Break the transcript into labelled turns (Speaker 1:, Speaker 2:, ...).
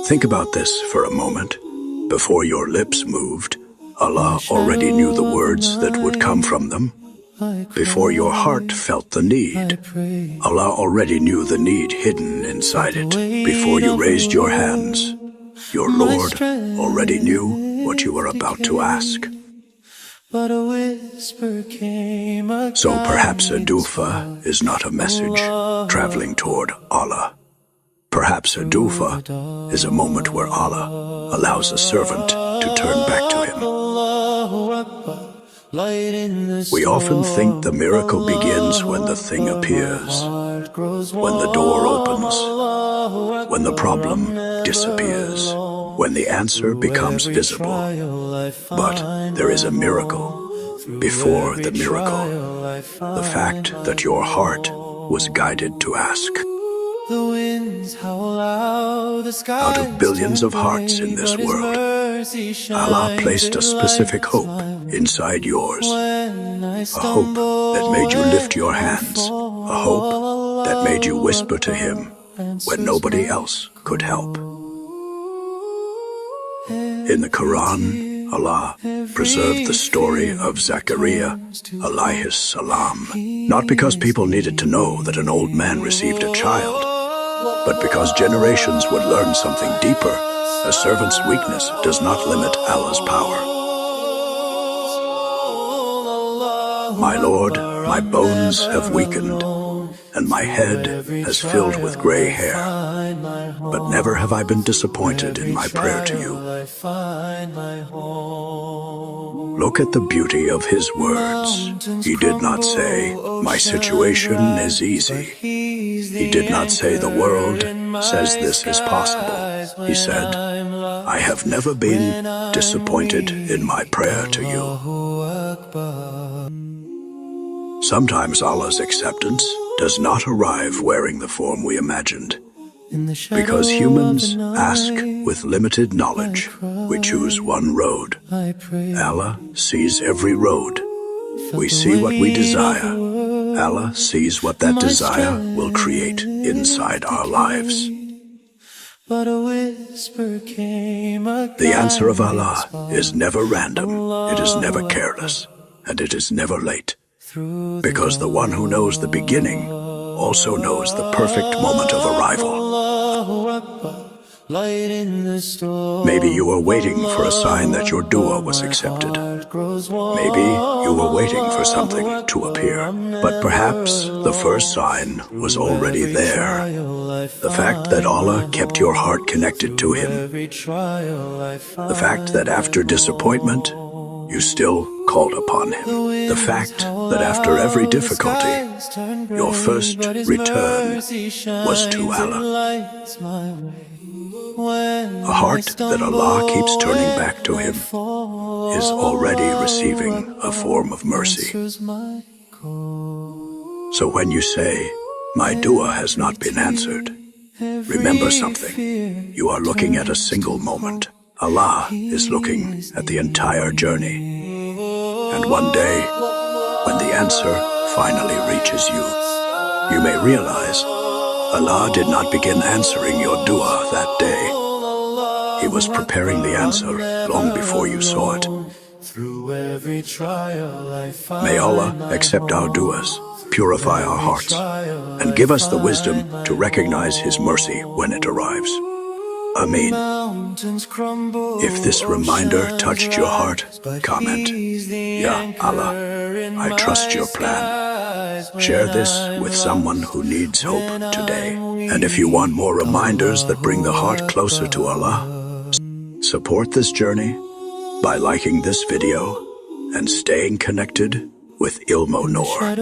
Speaker 1: Think about this for a moment. Before your lips moved, Allah already knew the words that would come from them. Before your heart felt the need, Allah already knew the need hidden inside it. Before you raised your hands, your Lord already knew what you were about to ask. So perhaps a dufa is not a message traveling toward Allah. Perhaps a dufa is a moment where Allah allows a servant to turn back to Him. We often think the miracle begins when the thing appears, when the door opens, when the problem disappears, when the answer becomes visible. But there is a miracle before the miracle, the fact that your heart was guided to ask. Out of billions of hearts in this world, Allah placed a specific hope inside yours. A hope that made you lift your hands. A hope that made you whisper to Him when nobody else could help. In the Quran, Allah preserved the story of Zakariyya alayhis salam, not because people needed to know that an old man received a child, but because generations would learn something deeper. A servant's weakness does not limit Allah's power. My Lord, my bones have weakened, and my head has filled with gray hair, but never have I been disappointed in my prayer to you. Look at the beauty of His words. He did not say, my situation is easy. He did not say the world says this is possible. He said, I have never been disappointed in my prayer to you. Sometimes Allah's acceptance does not arrive wearing the form we imagined. Because humans ask with limited knowledge, we choose one road. Allah sees every road. We see what we desire. Allah sees what that desire will create inside our lives. The answer of Allah is never random, it is never careless, and it is never late. Because the one who knows the beginning also knows the perfect moment of arrival. Maybe you were waiting for a sign that your dua was accepted. Maybe you were waiting for something to appear. But perhaps the first sign was already there. The fact that Allah kept your heart connected to Him. The fact that after disappointment, you still called upon Him. The fact that after every difficulty, your first return was to Allah. A heart that Allah keeps turning back to Him is already receiving a form of mercy. So when you say, my dua has not been answered, remember something. You are looking at a single moment. Allah is looking at the entire journey. And one day, when the answer finally reaches you, you may realize Allah did not begin answering your dua that day. He was preparing the answer long before you saw it. May Allah accept our duas, purify our hearts, and give us the wisdom to recognize His mercy when it arrives. Ameen. If this reminder touched your heart, comment, Ya Allah, I trust your plan. Share this with someone who needs hope today. And if you want more reminders that bring the heart closer to Allah, support this journey by liking this video and staying connected with Ilm-o-Noor.